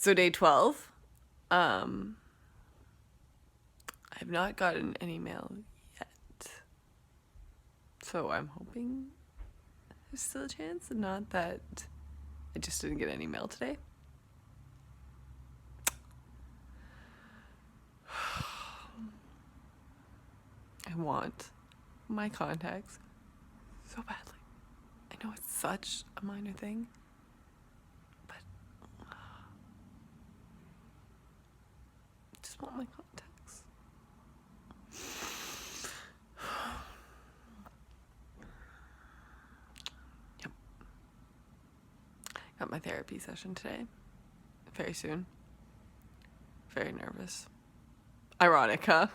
So day 12, I have not gotten an email yet. So I'm hoping there's still a chance, and not that I just didn't get an email today. I want my contacts so badly. I know it's such a minor thing, but I just want my contacts. Yep. Got my therapy session today. Very soon. Very nervous. Ironic, huh?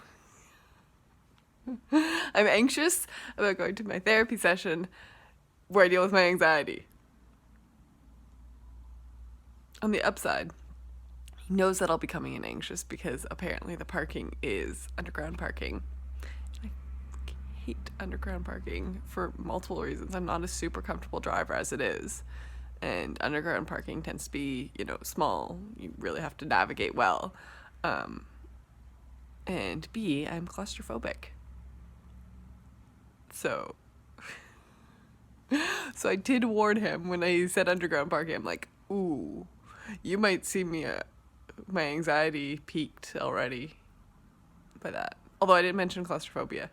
I'm anxious about going to my therapy session where I deal with my anxiety. On the upside, he knows that I'll be coming in anxious because apparently the parking is underground parking. I hate underground parking for multiple reasons. I'm not a super comfortable driver as it is. And underground parking tends to be, small. You really have to navigate well. And B, I'm claustrophobic. So I did warn him when I said underground parking. I'm like, ooh, you might see me, my anxiety peaked already by that. Although I didn't mention claustrophobia.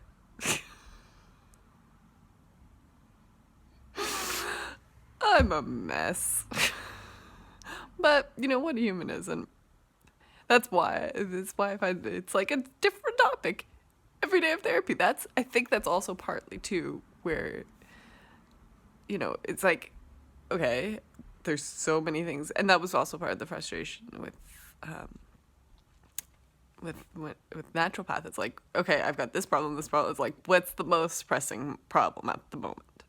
I'm a mess. But, what a human is, and that's why I find it's like a different topic every day of therapy. I think that's also partly too where, it's like, okay, there's so many things, and that was also part of the frustration with naturopath. It's like, okay, I've got this problem. It's like, what's the most pressing problem at the moment?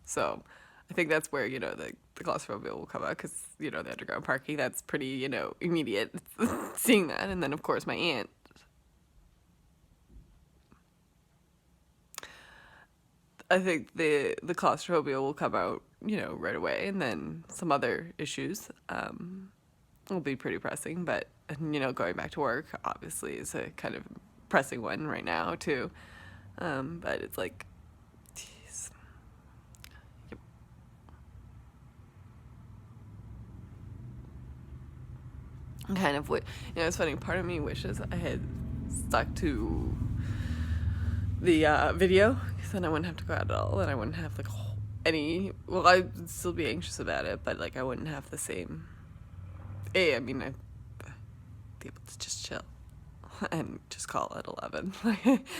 So I think that's where, the claustrophobia will come out, because, the underground parking, that's pretty, immediate seeing that. And then, of course, my aunt. I think the claustrophobia will come out, right away. And then some other issues will be pretty pressing. But, going back to work, obviously, is a kind of pressing one right now, too. But it's like, geez. Yep. Kind of what, it's funny, part of me wishes I had stuck to the video, because then I wouldn't have to go out at all, and I wouldn't have like I'd still be anxious about it, but like I wouldn't have the same, I'd be able to just chill and just call at 11.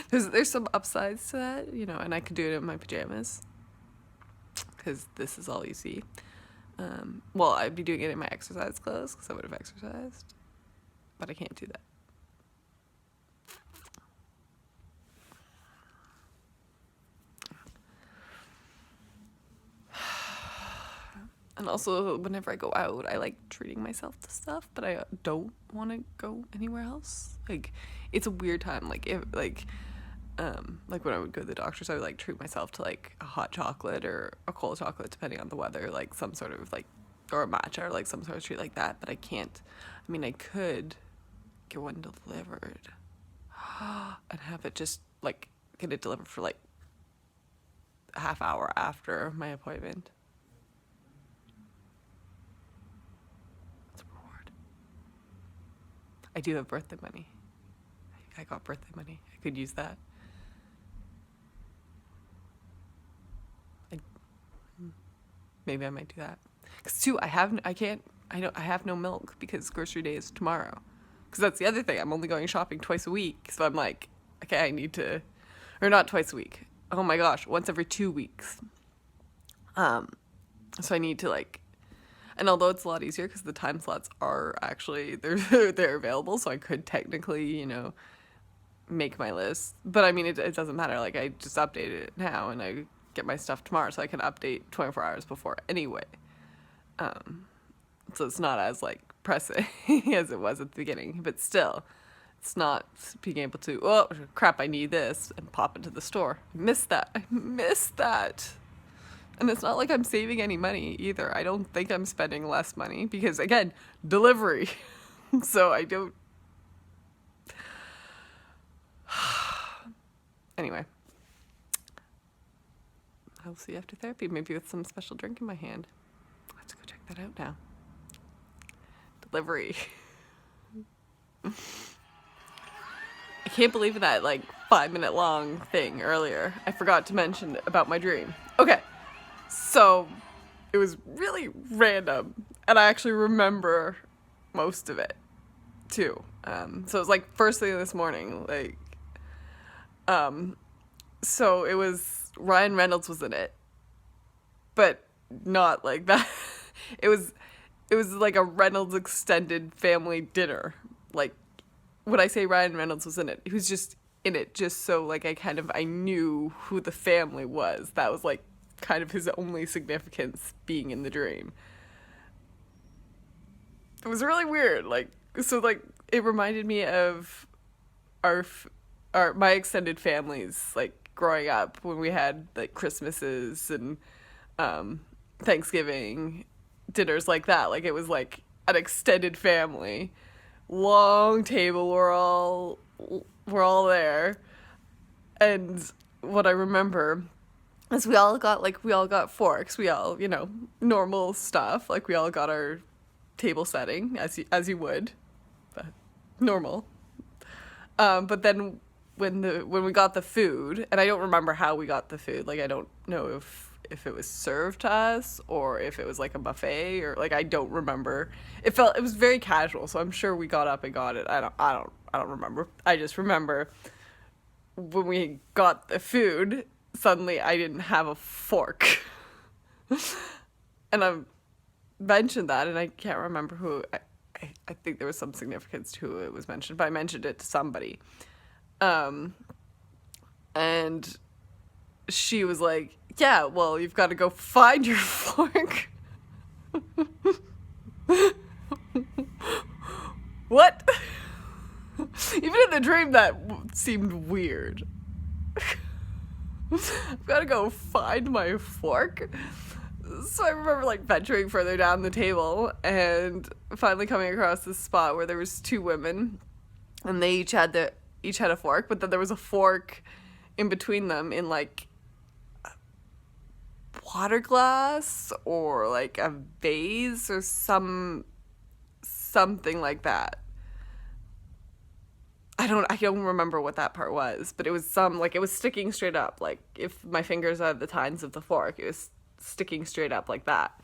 There's some upsides to that, and I could do it in my pajamas, because this is all you see. Well, I'd be doing it in my exercise clothes, because I would have exercised, but I can't do that. And also, whenever I go out, I like treating myself to stuff, but I don't want to go anywhere else. Like, it's a weird time. Like, when I would go to the doctors, I would like treat myself to like a hot chocolate or a cold chocolate, depending on the weather, like some sort of like, or a matcha, or like some sort of treat like that. But I can't. I mean, I could get one delivered and have it just like get it delivered for like a half hour after my appointment. I do have birthday money. I got birthday money. I could use that. Maybe I might do that. Because too, I have no milk, because grocery day is tomorrow. Because that's the other thing. I'm only going shopping twice a week. So I'm like, okay, I need to, or not twice a week. Oh my gosh, once every 2 weeks. So I need to like, and although it's a lot easier because the time slots are actually, they're available, so I could technically, make my list. But I mean, it doesn't matter. Like, I just update it now, and I get my stuff tomorrow, so I can update 24 hours before anyway. So it's not as, like, pressing as it was at the beginning. But still, it's not being able to, oh, crap, I need this, and pop into the store. I missed that. And it's not like I'm saving any money either. I don't think I'm spending less money because, again, delivery. So I don't. Anyway. I'll see you after therapy, maybe with some special drink in my hand. Let's go check that out now. Delivery. I can't believe that 5-minute long thing earlier. I forgot to mention about my dream. Okay, so it was really random, and I actually remember most of it too. So it was first thing this morning, so it was Ryan Reynolds was in it, but not like that. It was like a Reynolds extended family dinner. When I say Ryan Reynolds was in it, he was just in it just so I knew who the family was. That was kind of his only significance being in the dream. It was really weird. It reminded me of my extended families growing up when we had Christmases and Thanksgiving dinners like that. It was an extended family, long table. We're all there, and what I remember is we all got forks. We all normal stuff. We all got our table setting as you would, but normal. But then when we got the food, and I don't remember how we got the food. I don't know if it was served to us or if it was a buffet or I don't remember. It was very casual, so I'm sure we got up and got it. I don't remember. I just remember when we got the food, suddenly I didn't have a fork. And I mentioned that, and I can't remember who. I think there was some significance to who it was mentioned, but I mentioned it to somebody. And she was like, yeah, well, you've got to go find your fork. What? Even in the dream, that seemed weird. I've got to go find my fork. So I remember venturing further down the table and finally coming across this spot where there was two women, and they each had a fork, but then there was a fork in between them in water glass or a vase or something like that. I don't remember what that part was, but it was it was sticking straight up. If my fingers are the tines of the fork, it was sticking straight up like that.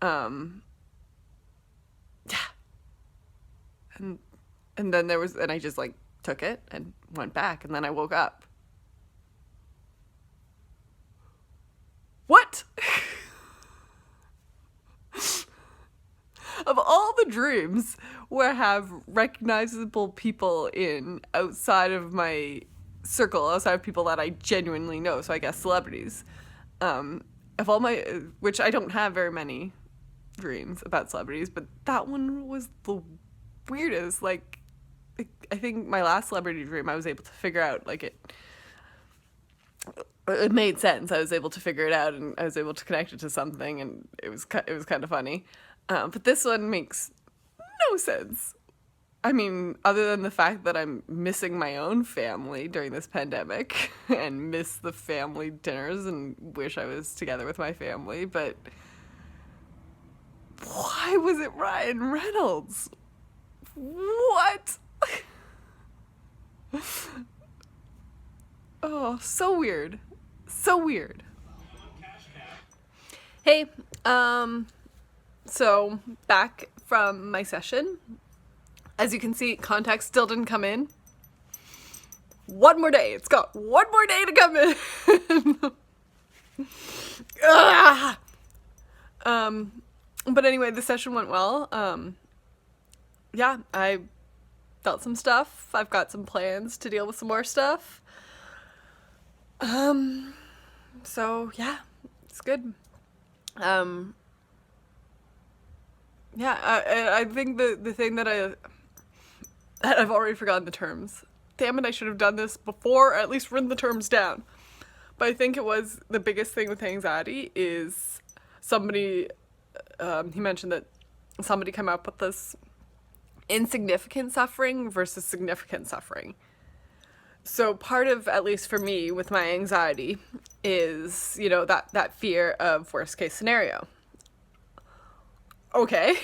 Yeah. And then and I just took it and went back, and then I woke up. What? Of all the dreams where I have recognizable people outside of my circle, outside of people that I genuinely know, so I guess celebrities, of all my, which I don't have very many dreams about celebrities, but that one was the weirdest. I think my last celebrity dream, I was able to figure out, it made sense. I was able to figure it out, and I was able to connect it to something, and it was kind of funny. But this one makes no sense. I mean, other than the fact that I'm missing my own family during this pandemic and miss the family dinners and wish I was together with my family, but why was it Ryan Reynolds? What? Oh, so weird. So weird. Hey, so back from my session. As you can see, contact still didn't come in. One more day. It's got one more day to come in. But anyway, the session went well. Yeah, I felt some stuff. I've got some plans to deal with some more stuff. So yeah, it's good. Yeah, I think the thing that I've already forgotten the terms. Damn it, I should have done this before, or at least written the terms down. But I think it was the biggest thing with anxiety is somebody, he mentioned that somebody came up with this insignificant suffering versus significant suffering. So part of, at least for me, with my anxiety is, you know, that fear of worst case scenario. Okay,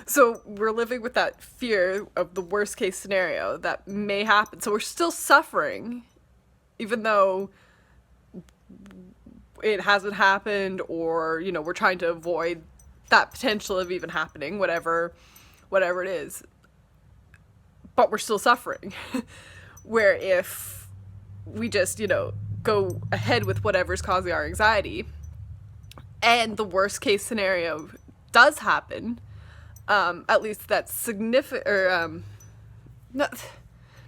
so we're living with that fear of the worst case scenario that may happen. So we're still suffering, even though it hasn't happened, or, you know, we're trying to avoid that potential of even happening, whatever it is. But we're still suffering. Where if we just, you know, go ahead with whatever's causing our anxiety, and the worst case scenario does happen, at least that's significant, or no,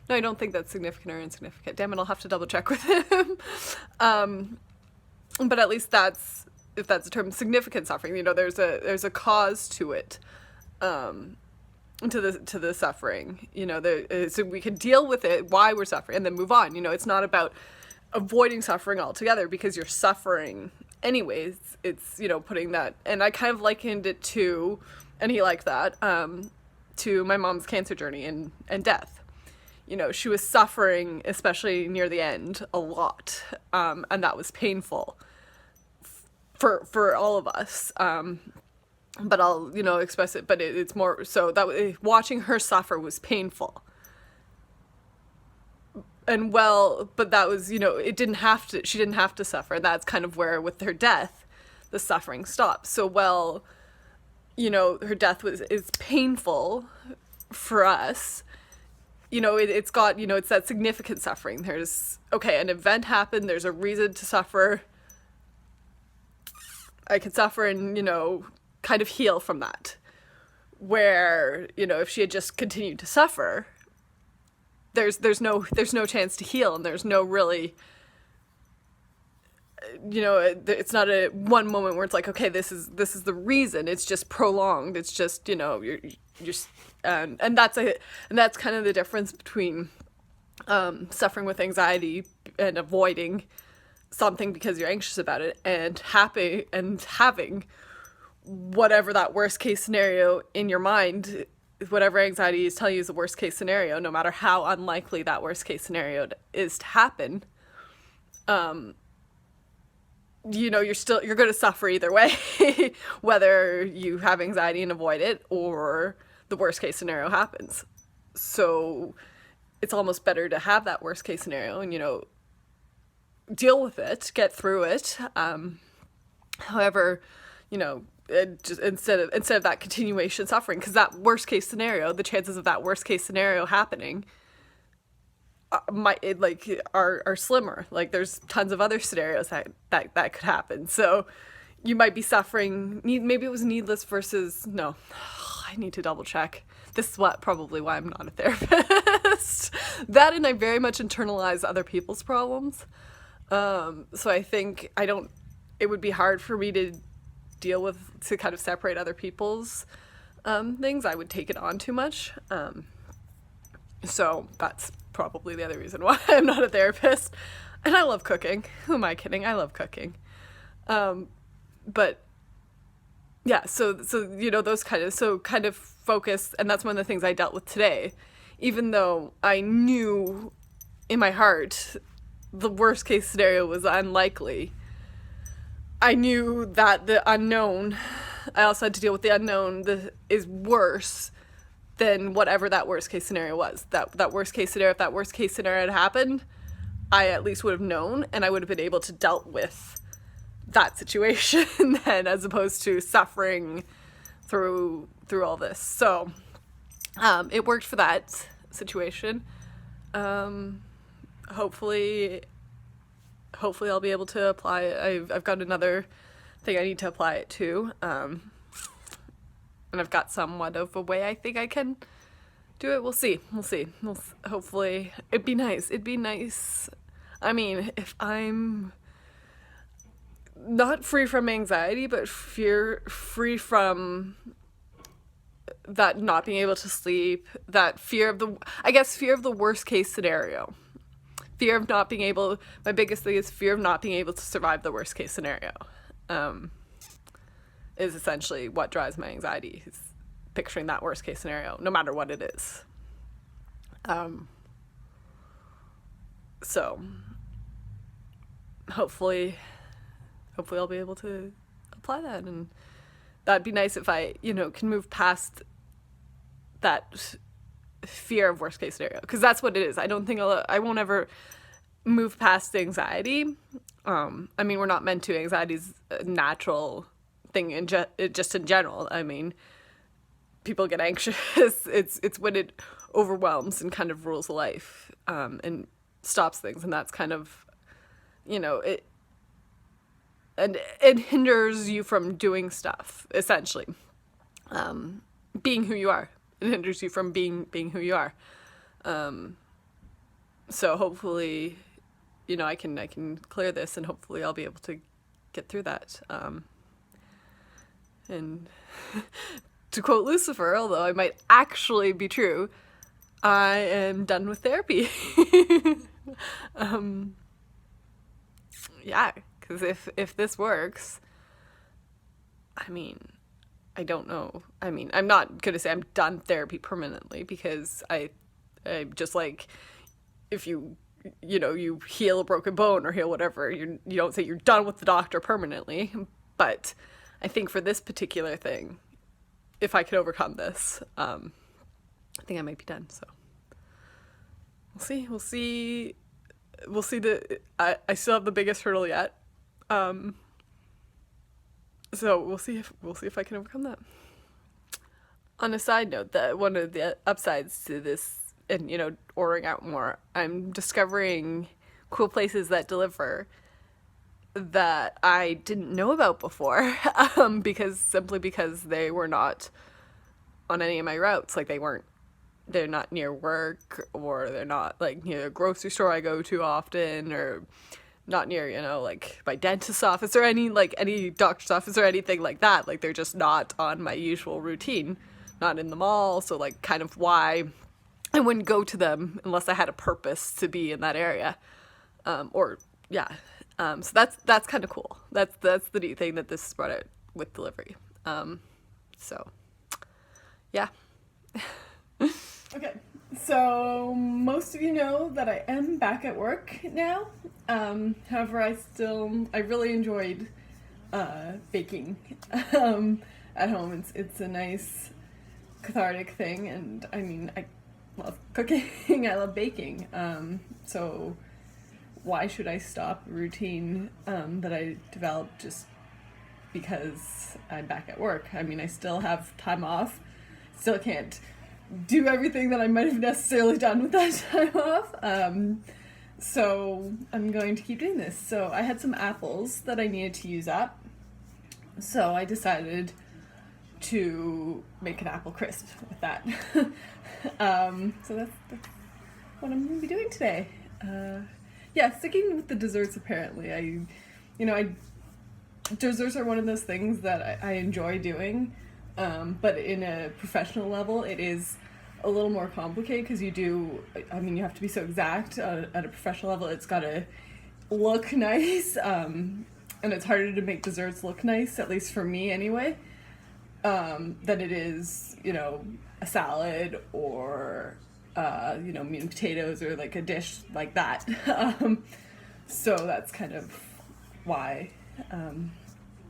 I don't think that's significant or insignificant. Damn it, I'll have to double check with him. But at least that's, if that's a term, significant suffering. You know, there's a cause to it, to the suffering. You know, so we can deal with it, why we're suffering, and then move on. You know, it's not about avoiding suffering altogether, because you're suffering anyways. It's, you know, putting that, and I kind of likened it to, and he liked that, to my mom's cancer journey and death. You know, she was suffering, especially near the end, a lot, and that was painful for all of us. But I'll, you know, express it, but it's more so that watching her suffer was painful. And well, but that was, you know, she didn't have to suffer. That's kind of where, with her death, the suffering stopped. So, well, you know, her death is painful for us. You know, it's got, you know, it's that significant suffering. There's, okay, an event happened, there's a reason to suffer. I could suffer and, you know, kind of heal from that. Where, you know, if she had just continued to suffer, there's no chance to heal, and there's no really, you know, it's not a one moment where it's like, okay, this is the reason. It's just prolonged. It's just, you know, you're and that's kind of the difference between suffering with anxiety and avoiding something because you're anxious about it, and happy and having whatever that worst case scenario in your mind, whatever anxiety is telling you is the worst case scenario, no matter how unlikely that worst case scenario is to happen. You know, you're going to suffer either way, whether you have anxiety and avoid it, or the worst case scenario happens. So it's almost better to have that worst case scenario and, you know, deal with it, get through it. However, you know, just instead of that continuation suffering, because that worst case scenario, the chances of that worst case scenario happening are slimmer. Like, there's tons of other scenarios that could happen. So you might be suffering. Maybe it was needless versus no. I need to double check. This is probably why I'm not a therapist. That, and I very much internalize other people's problems. So I think it would be hard for me to kind of separate other people's things. I would take it on too much. So that's probably the other reason why I'm not a therapist. And I love cooking. Who am I kidding? I love cooking. But yeah, so you know, those kind of focus, and that's one of the things I dealt with today. Even though I knew in my heart the worst case scenario was unlikely, I knew that the unknown, I also had to deal with the unknown is worse than whatever that worst case scenario was. That worst case scenario, if that worst case scenario had happened, I at least would have known, and I would have been able to dealt with that situation then, as opposed to suffering through all this. So it worked for that situation. Hopefully I'll be able to apply it. I've got another thing I need to apply it to, and I've got somewhat of a way I think I can do it. We'll see. Hopefully, it'd be nice. I mean, if I'm not free from anxiety, but free from that not being able to sleep, that fear of the worst case scenario. fear of not being able, my biggest thing is fear of not being able to survive the worst case scenario, is essentially what drives my anxiety, is picturing that worst case scenario, no matter what it is. So hopefully I'll be able to apply that, and that'd be nice if I, can move past that fear of worst case scenario, because that's what it is. I don't think I won't ever move past anxiety. I mean, we're not meant to. Anxiety's a natural thing just in general. I mean, people get anxious. It's when it overwhelms and kind of rules life, and stops things, and that's kind of, it hinders you from doing stuff, essentially. Being who you are. It hinders you from being who you are. So hopefully, I can clear this, and hopefully I'll be able to get through that. And to quote Lucifer, although it might actually be true, I am done with therapy. Yeah, because if this works, I mean, I don't know. I mean, I'm not going to say I'm done therapy permanently, because I just like, if you heal a broken bone or heal whatever, you don't say you're done with the doctor permanently. But I think for this particular thing, if I could overcome this, I think I might be done. So we'll see. I still have the biggest hurdle yet. So we'll see if I can overcome that. On a side note, that one of the upsides to this, and ordering out more, I'm discovering cool places that deliver that I didn't know about before, because they were not on any of my routes. Like, they're not near work, or they're not like near a grocery store I go to often, or not near, like my dentist's office or any doctor's office or anything like that. Like, they're just not on my usual routine, not in the mall. So like, kind of why I wouldn't go to them unless I had a purpose to be in that area. So that's kind of cool. That's the neat thing that this brought out with delivery. So yeah. Okay, so most of you know that I am back at work now. However, I really enjoyed baking at home. It's a nice cathartic thing, and I mean, I love cooking, I love baking. So why should I stop a routine that I developed just because I'm back at work? I mean, I still have time off, still can't do everything that I might have necessarily done with that time off. So I'm going to keep doing this. So I had some apples that I needed to use up. So I decided to make an apple crisp with that. So that's what I'm going to be doing today. Sticking with the desserts, apparently. Desserts are one of those things that I enjoy doing. But in a professional level, it is a little more complicated, because you have to be so exact. At a professional level, it's got to look nice, and it's harder to make desserts look nice, at least for me anyway, than it is, a salad or, meat and potatoes, or like a dish like that. So that's kind of why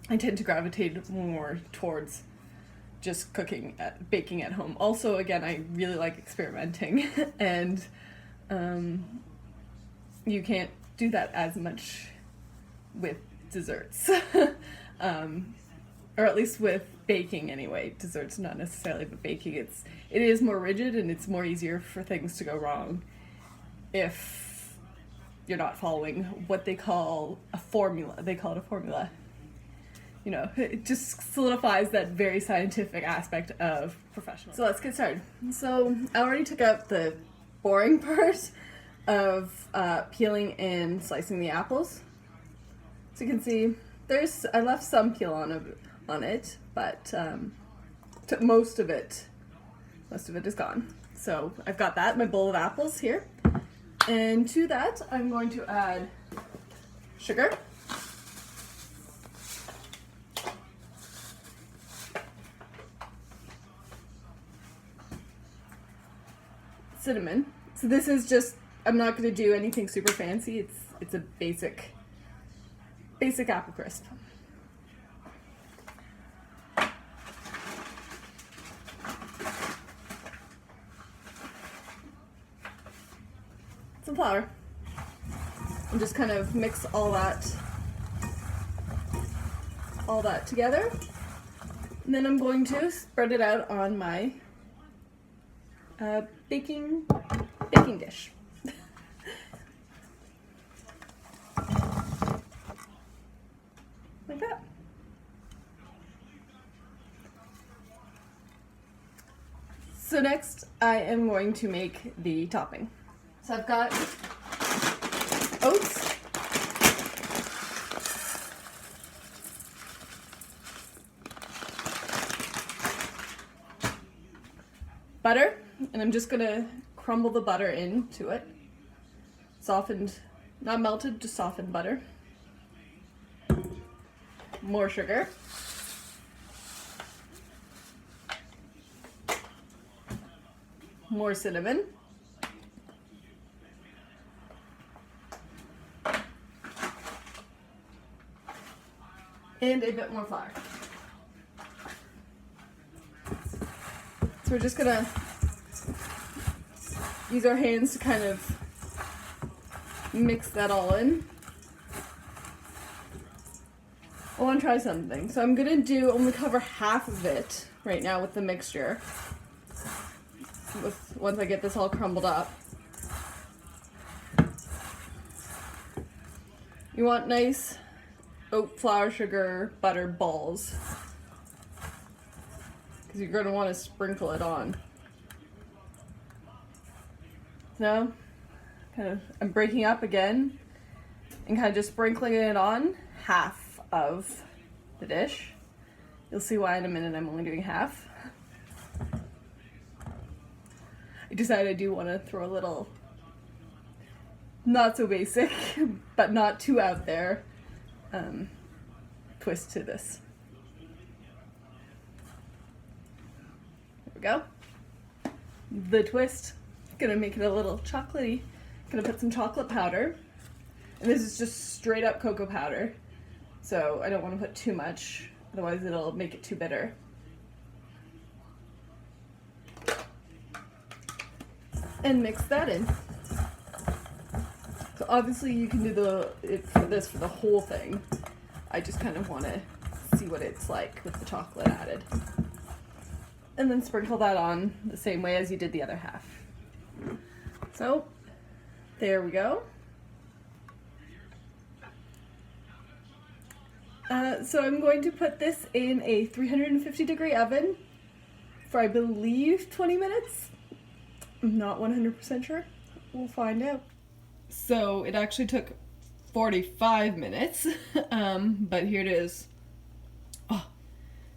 I tend to gravitate more towards just baking at home. Also, again, I really like experimenting, and you can't do that as much with desserts, or at least with baking anyway. Desserts not necessarily, but baking, it is more rigid, and it's more easier for things to go wrong if you're not following what they call a formula. They call it a formula. It just solidifies that very scientific aspect of professional. So let's get started. So I already took out the boring part of peeling and slicing the apples. So you can see I left some peel on it, but most of it is gone. So I've got that, my bowl of apples here. And to that, I'm going to add sugar. Cinnamon. So this is just, I'm not going to do anything super fancy. It's a basic apple crisp. Some flour. And just kind of mix all that together. And then I'm going to spread it out on my baking dish. Like that. So next I am going to make the topping. So I've got oats, butter, and I'm just gonna crumble the butter into it. Softened, not melted, just softened butter. More sugar. More cinnamon. And a bit more flour. So we're just gonna use our hands to kind of mix that all in. I want to try something. So I'm gonna only cover half of it right now with the mixture. Once I get this all crumbled up. You want nice oat, flour, sugar, butter balls, because you're going to want to sprinkle it on. So, I'm breaking up again and kind of just sprinkling it on half of the dish. You'll see why in a minute I'm only doing half. I decided I do want to throw a little, not so basic, but not too out there, twist to this. There we go. The twist, gonna make it a little chocolatey. Gonna put some chocolate powder. And this is just straight up cocoa powder. So I don't want to put too much, otherwise it'll make it too bitter. And mix that in. So obviously you can do this for the whole thing. I just kind of want to see what it's like with the chocolate added. And then sprinkle that on the same way as you did the other half. So there we go. So I'm going to put this in a 350-degree oven for, I believe, 20 minutes. I'm not 100% sure. We'll find out. So it actually took 45 minutes, but here it is. Oh,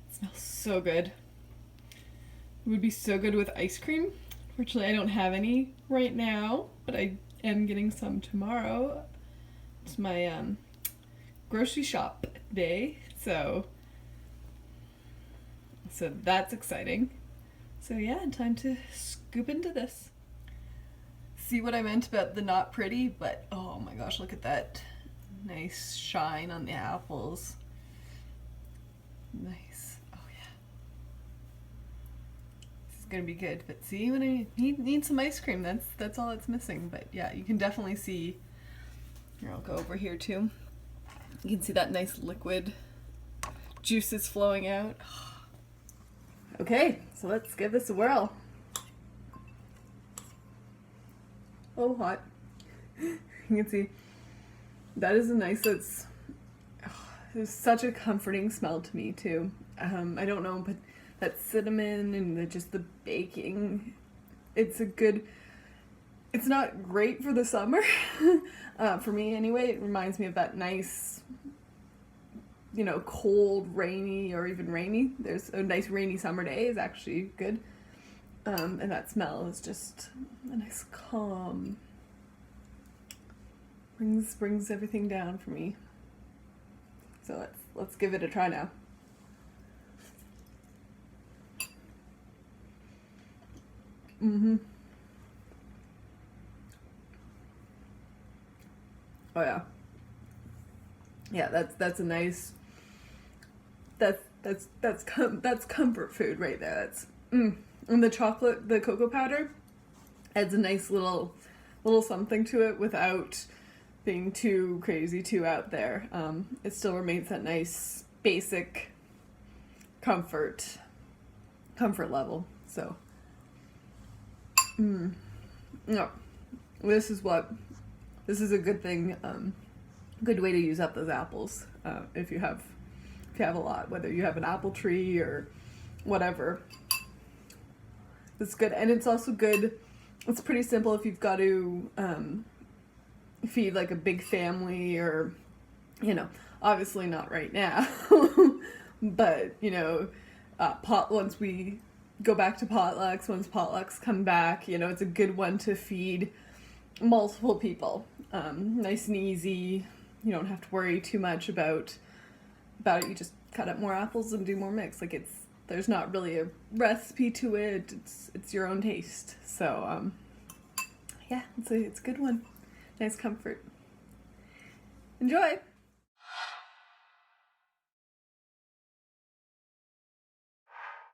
it smells so good. It would be so good with ice cream. Fortunately, I don't have any right now, but I am getting some tomorrow. It's my grocery shop day, so that's exciting. So yeah, time to scoop into this. See what I meant about the not pretty, but oh my gosh, look at that nice shine on the apples. Nice. Oh yeah. This is gonna be good. But see, when I need some ice cream, that's all that's missing. But yeah, you can definitely see. Here, I'll go over here too. You can see that nice liquid juices flowing out. Okay, so let's give this a whirl. Oh, hot. You can see that is a nice, it's such a comforting smell to me too. I don't know, but that cinnamon and just the baking, it's not great for the summer. For me anyway, it reminds me of that nice, cold, rainy, or even rainy. There's a nice rainy summer day is actually good. And that smell is just a nice calm Brings everything down for me. So let's give it a try now. Oh yeah. Yeah, that's a nice. That's comfort food right there. That's and the chocolate, the cocoa powder, adds a nice little something to it without being too crazy, too out there. It still remains that nice basic comfort level. So, no, this is a good thing. Good way to use up those apples if you have a lot, whether you have an apple tree or whatever. It's good, and it's also good. It's pretty simple if you've got to feed like a big family, or obviously not right now, but once we go back to potlucks, once potlucks come back, it's a good one to feed multiple people. Nice and easy. You don't have to worry too much about it. You just cut up more apples and do more mix. Like there's not really a recipe to it. It's your own taste. So yeah, it's a good one. Nice comfort. Enjoy.